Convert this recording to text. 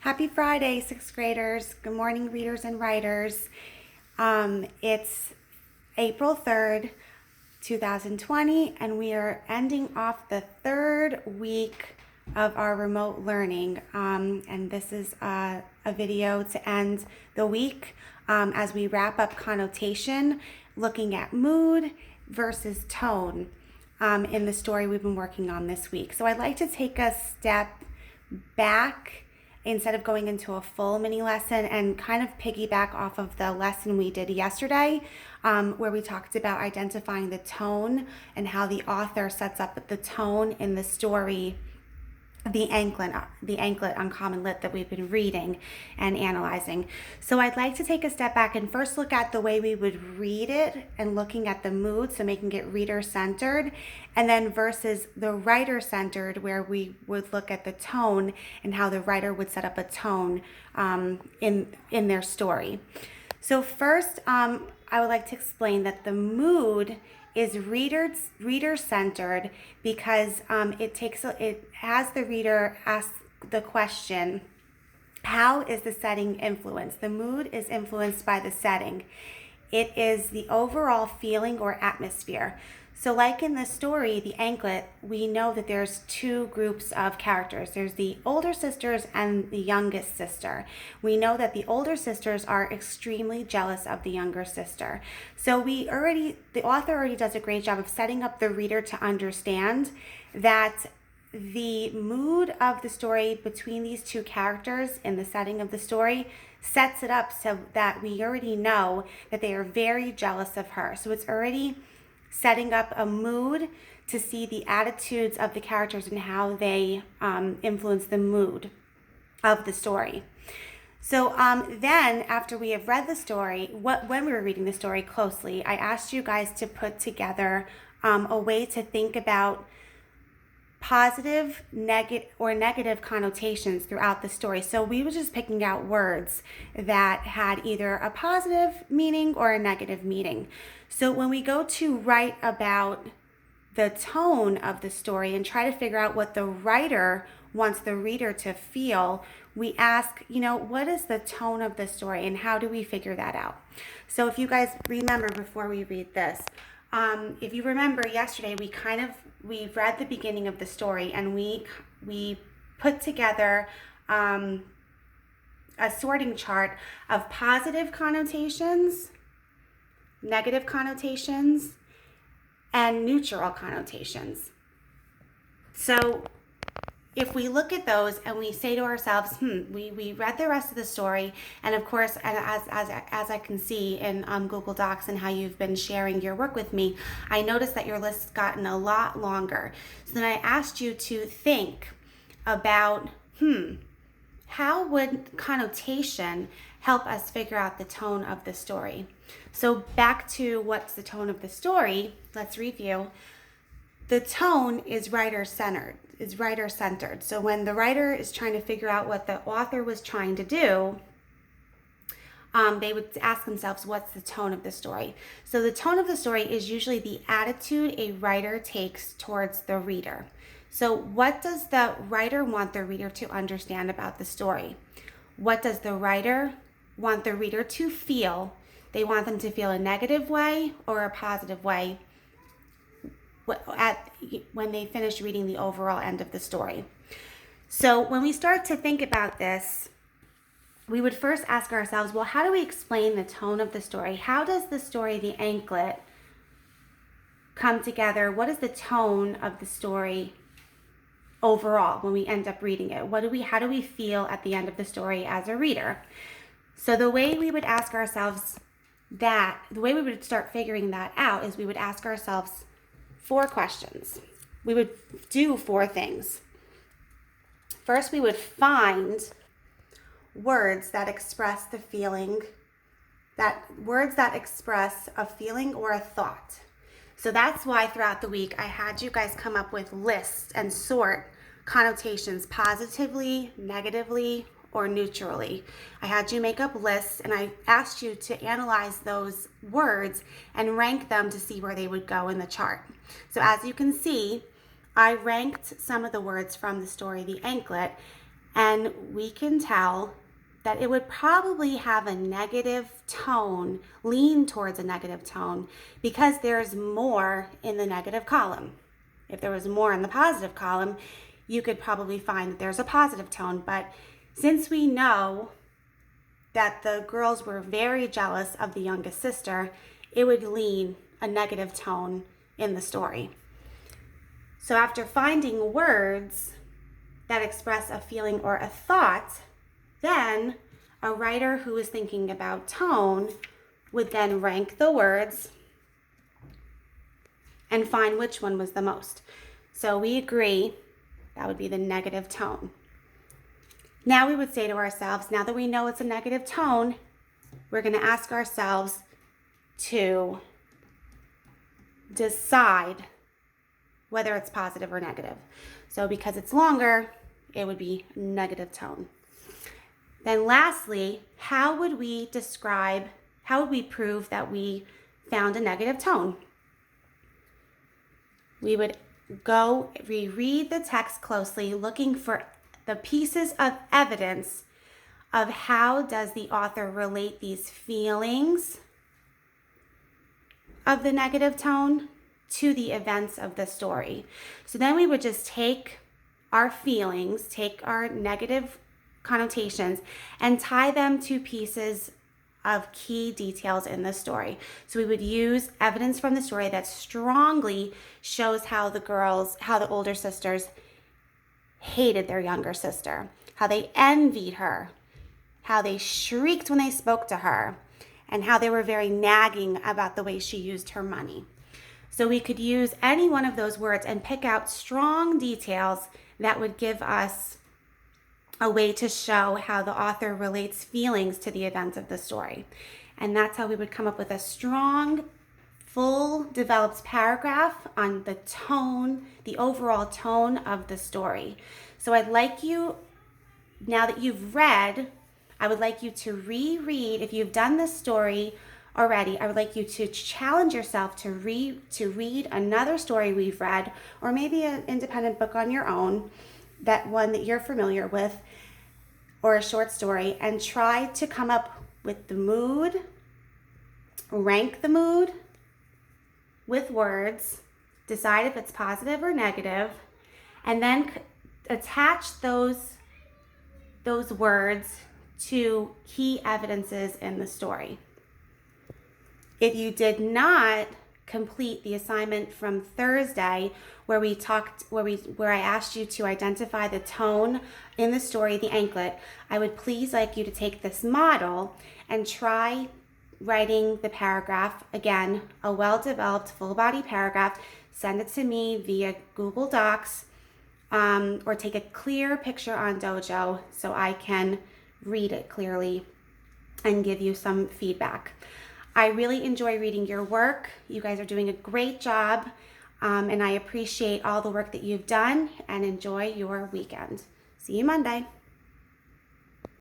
Happy Friday, sixth graders. Good morning, readers and writers. It's April 3rd, 2020, and we are ending off the third week of our remote learning. And this is a video to end the week as we wrap up connotation, looking at mood versus tone in the story we've been working on this week. So I'd like to take a step back instead of going into a full mini lesson and kind of piggyback off of the lesson we did yesterday where we talked about identifying the tone and how the author sets up the tone in the story, the Anklet Uncommon Lit that we've been reading and analyzing. So I'd like to take a step back and first look at the way we would read it and looking at the mood, so making it reader-centered, and then versus the writer-centered, where we would look at the tone and how the writer would set up a tone in their story. So first, I would like to explain that the mood is reader-centered because it has the reader ask the question, how is the setting influenced? The mood is influenced by the setting. It is the overall feeling or atmosphere. So like in the story, The Anklet, we know that there's two groups of characters. There's the older sisters and the youngest sister. We know that the older sisters are extremely jealous of the younger sister. So the author already does a great job of setting up the reader to understand that the mood of the story between these two characters in the setting of the story sets it up so that we already know that they are very jealous of her. So it's already setting up a mood to see the attitudes of the characters and how they influence the mood of the story. So then after we have read the story, when we were reading the story closely, I asked you guys to put together a way to think about positive, negative connotations throughout the story. So we were just picking out words that had either a positive meaning or a negative meaning. So when we go to write about the tone of the story and try to figure out what the writer wants the reader to feel, we ask, what is the tone of the story and how do we figure that out? So if you guys remember before we read this, if you remember yesterday, we read the beginning of the story and we put together a sorting chart of positive connotations, negative connotations, and neutral connotations. So if we look at those and we say to ourselves, we read the rest of the story, and of course, and as I can see in Google Docs and how you've been sharing your work with me, I noticed that your list's gotten a lot longer. So then I asked you to think about, how would connotation help us figure out the tone of the story? So back to what's the tone of the story, let's review. The tone is writer-centered. So when the writer is trying to figure out what the author was trying to do, they would ask themselves, what's the tone of the story? So the tone of the story is usually the attitude a writer takes towards the reader. So what does the writer want the reader to understand about the story? What does the writer want the reader to feel? They want them to feel a negative way or a positive way when they finish reading the overall end of the story. So when we start to think about this, we would first ask ourselves, well, how do we explain the tone of the story? How does the story, The Anklet, come together? What is the tone of the story overall when we end up reading it? How do we feel at the end of the story as a reader? So the way we would ask ourselves the way we would start figuring that out is we would ask ourselves 4 questions. We would do 4 things. First, we would find words that express the feeling, words that express a feeling or a thought. So that's why throughout the week I had you guys come up with lists and sort connotations positively, negatively, or neutrally. I had you make up lists and I asked you to analyze those words and rank them to see where they would go in the chart. So as you can see, I ranked some of the words from the story The Anklet, And we can tell that it would probably have a negative tone, lean towards a negative tone, because there's more in the negative column. If there was more in the positive column, you could probably find that there's a positive tone. But since we know that the girls were very jealous of the youngest sister, it would lean a negative tone in the story. So after finding words that express a feeling or a thought, then a writer who is thinking about tone would then rank the words and find which one was the most. So we agree that would be the negative tone. Now we would say to ourselves, now that we know it's a negative tone, we're going to ask ourselves to decide whether it's positive or negative. So because it's longer, it would be negative tone. Then lastly, how would we prove that we found a negative tone? We would go reread the text closely, looking for the pieces of evidence of how does the author relate these feelings of the negative tone to the events of the story. So then we would just take our feelings, take our negative connotations, and tie them to pieces of key details in the story. So we would use evidence from the story that strongly shows how the older sisters hated their younger sister, how they envied her, how they shrieked when they spoke to her, and how they were very nagging about the way she used her money. So we could use any one of those words and pick out strong details that would give us a way to show how the author relates feelings to the events of the story. And that's how we would come up with a strong, full, developed paragraph on the tone, the overall tone of the story. So I'd like you, now that you've read, I would like you to reread. If you've done this story already, I would like you to challenge yourself to read another story we've read, or maybe an independent book on your own, that one that you're familiar with, or a short story, and try to come up with the mood, rank the mood with words, decide if it's positive or negative, and then attach those words to key evidences in the story. If you did not complete the assignment from Thursday, where I asked you to identify the tone in the story, the anklet, I would please like you to take this model and try writing the paragraph. Again, a well-developed full body paragraph. Send it to me via Google Docs, or take a clear picture on Dojo so I can read it clearly and give you some feedback. I really enjoy reading your work. You guys are doing a great job, and I appreciate all the work that you've done, and enjoy your weekend. See you Monday.